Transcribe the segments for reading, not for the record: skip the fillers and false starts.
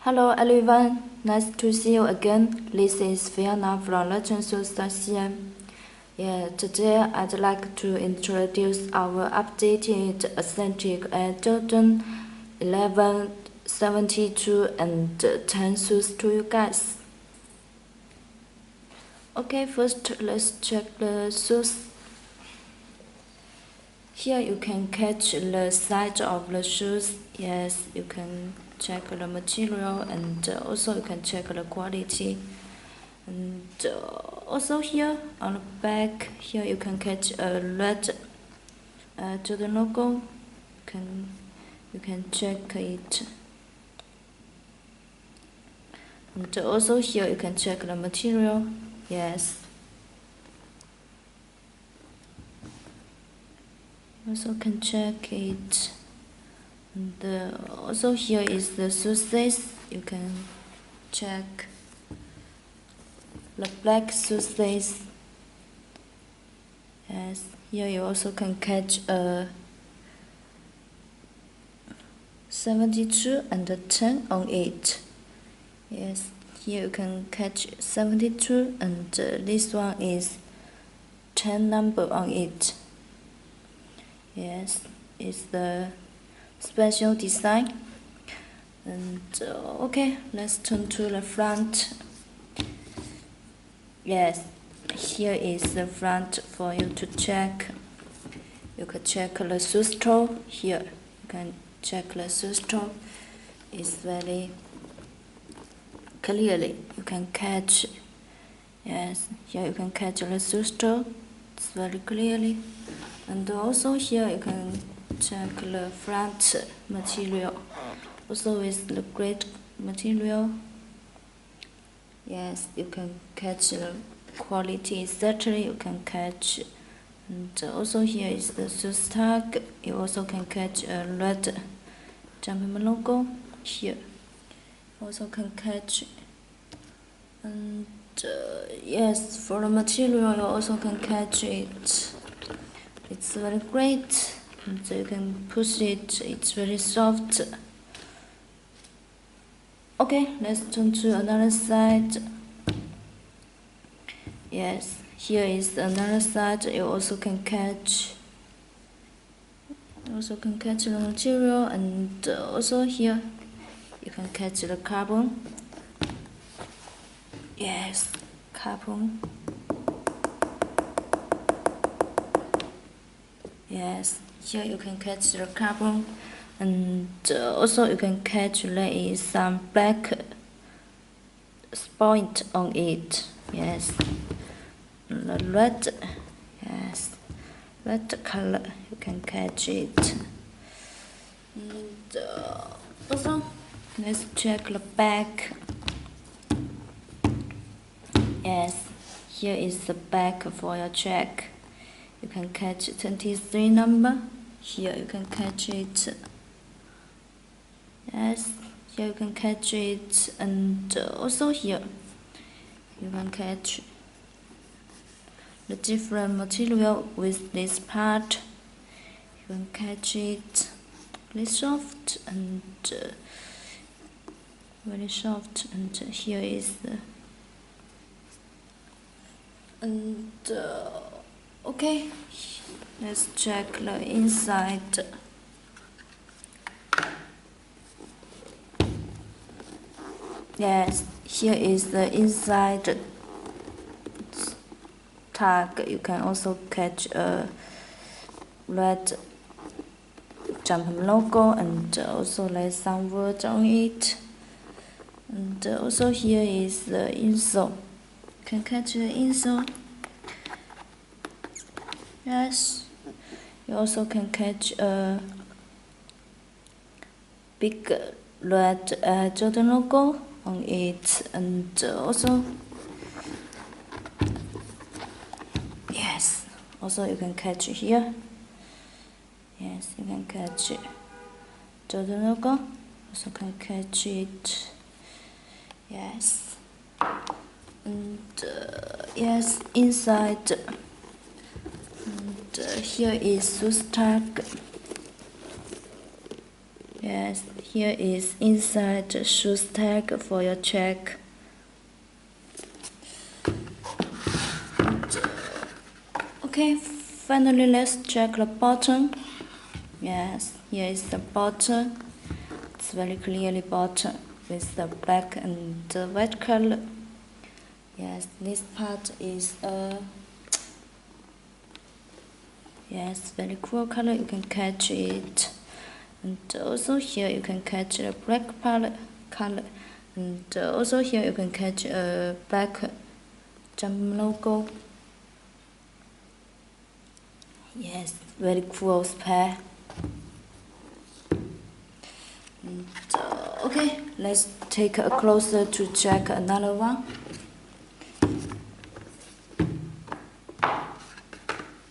Hello everyone, nice to see you again. This is Fiona from ratchetshoes.cm. Today I'd like to introduce our updated aesthetic Air Jordan 11, 72 and 10 shoes to you guys. Okay, first let's check the shoes. Here you can catch the size of the shoes. Yes, you can check the material and also you can check the quality. And also here on the back, here you can catch a red Jordan logo. You can check it. And also here you can check the material. Yes. Also can check it. And also here is the shoe size. You can check the black shoe size. Yes, here you also can catch a 72 and a 10 on it. Yes, here you can catch 72 and this one is 10 number on it. Yes, it's the special design. And okay, let's turn to the front. Yes, here is the front for you to check. You can check the shoe toe. Here you can check the shoe toe. It's very clearly. You can catch. Yes, here you can catch the shoe toe. It's very clearly. And also here you can check the front material. Also with the great material. Yes, you can catch the quality exactly. You can catch. And also here is the shoe tag. You also can catch a red Jumpman logo here. Also can catch. And yes, for the material you also can catch it. It's very great. And you can push it. It's very soft. Okay, let's turn to another side. Yes, here is another side. You also can catch. The material, and also here you can catch the carbon. Yes, carbon. Yes, here you can catch the carbon, and also you can catch there is some black point on it. Yes, the red. Yes, red color. You can catch it. And also, let's check the back. Yes, here is the back for your check. You can catch 23 number. Here you can catch it. Yes, here you can catch it, and also here you can catch the different material with this part. You can catch it very soft and very soft. And here is the okay, let's check the inside. Yes, here is the inside tag. You can also catch a red Jumpman logo, and also there's some words on it. And also here is the insole. You can catch the insole. Yes, you also can catch a big red Jordan logo on it, and also yes, also you can catch here. Yes, you can catch Jordan logo. Also can catch it. Yes, and yes, inside. And here is shoe tag. Yes, here is inside shoes tag for your check. Okay, finally let's check the bottom. Yes, here is the bottom. It's very clearly bottom with the black and the white color. Yes, this part is yes, very cool color. You can catch it, and also here you can catch a black color, and also here you can catch a black jump logo. Yes, very cool pair. And, okay, let's take a closer to check another one.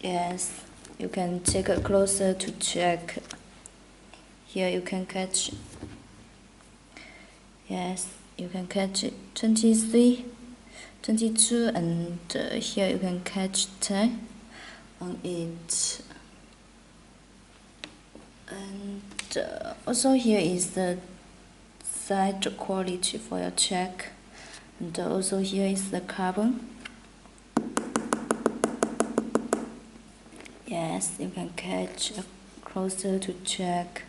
Yes, you can take a closer to check. Here you can catch. Yes, you can catch 23, 22, and here you can catch 10 on it. And also here is the side quality for your check, and also here is the carbon. Yes, you can catch a closer to check.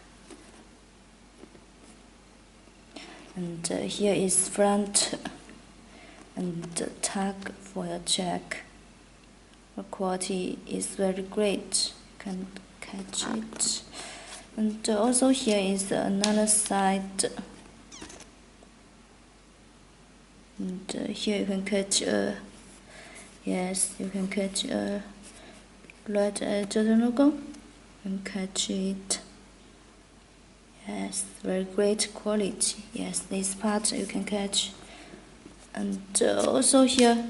And here is front and tag for your check. The quality is very great. You can catch it. And also here is another side. And here you can catch a, yes, you can catch a ratchet logo and catch it. Yes, very great quality. Yes, this part you can catch. And also here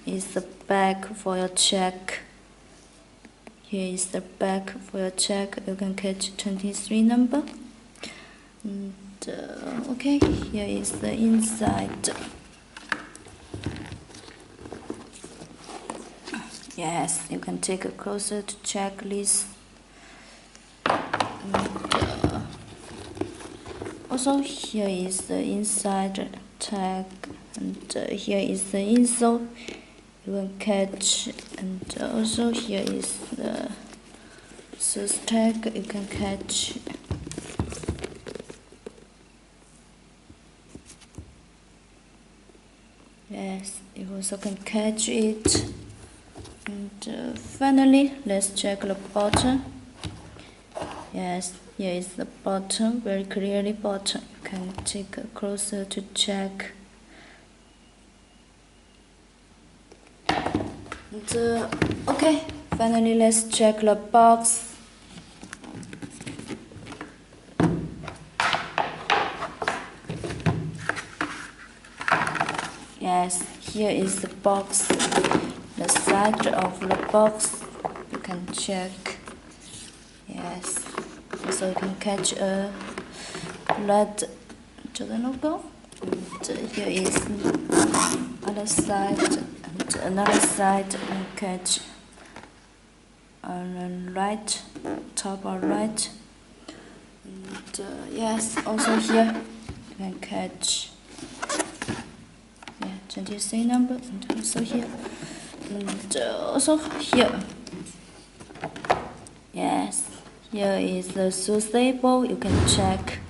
is the back for your check. Here is the back for your check. You can catch 23 number. And okay, here is the inside. Yes, you can take a closer to check this. And, also here is the inside tag, and here is the insole you can catch, and also here is the shoes tag you can catch. Yes, you also can catch it. And finally, let's check the bottom. Yes, here is the bottom, very clearly bottom. You can take a closer to check. And, okay, finally let's check the box. Yes, here is the box. The side of the box you can check. Yes, so you can catch a red Jordan logo. And here is other side, and another side you can catch on the right, top or right. And yes, also here you can catch 23 number, and also here. And also here, yes, here is the shoes label. You can check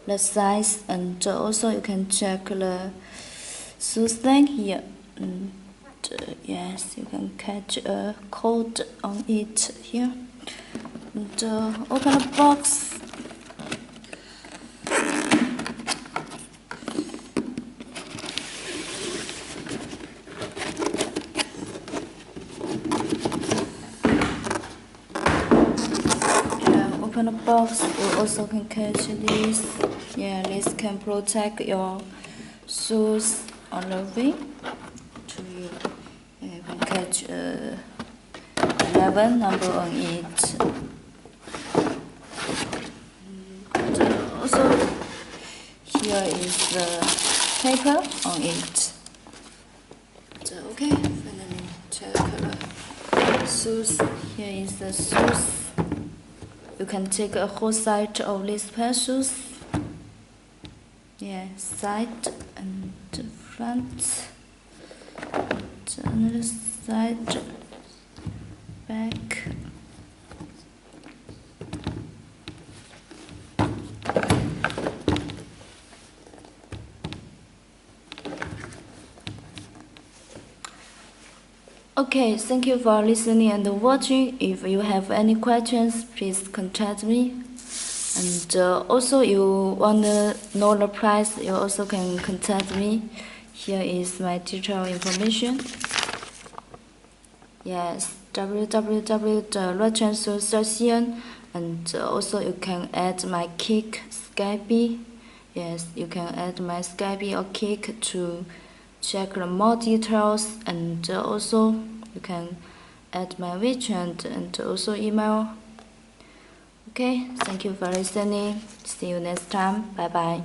the size, and also you can check the shoes length here. And yes, you can catch a code on it here. And open the box. Open the box, you also can catch this. Yeah, this can protect your shoes on the way to you. Yeah, you can catch 11 number on it. And also here is the paper on it. So, okay, finally check the shoes. Here is the shoes. You can take a whole set of these pair of shoes. here side and front, and another side, back. Okay, thank you for listening and watching. If you have any questions, please contact me. And also, you want to know the price, you also can contact me. Here is my detailed information. Yes, www.ratchetshoes.cn, and also you can add my Kik Skype. Yes, you can add my Skype or Kik to check the more details, and also you can add my WeChat and also email. Okay, thank you for listening. See you next time. Bye bye.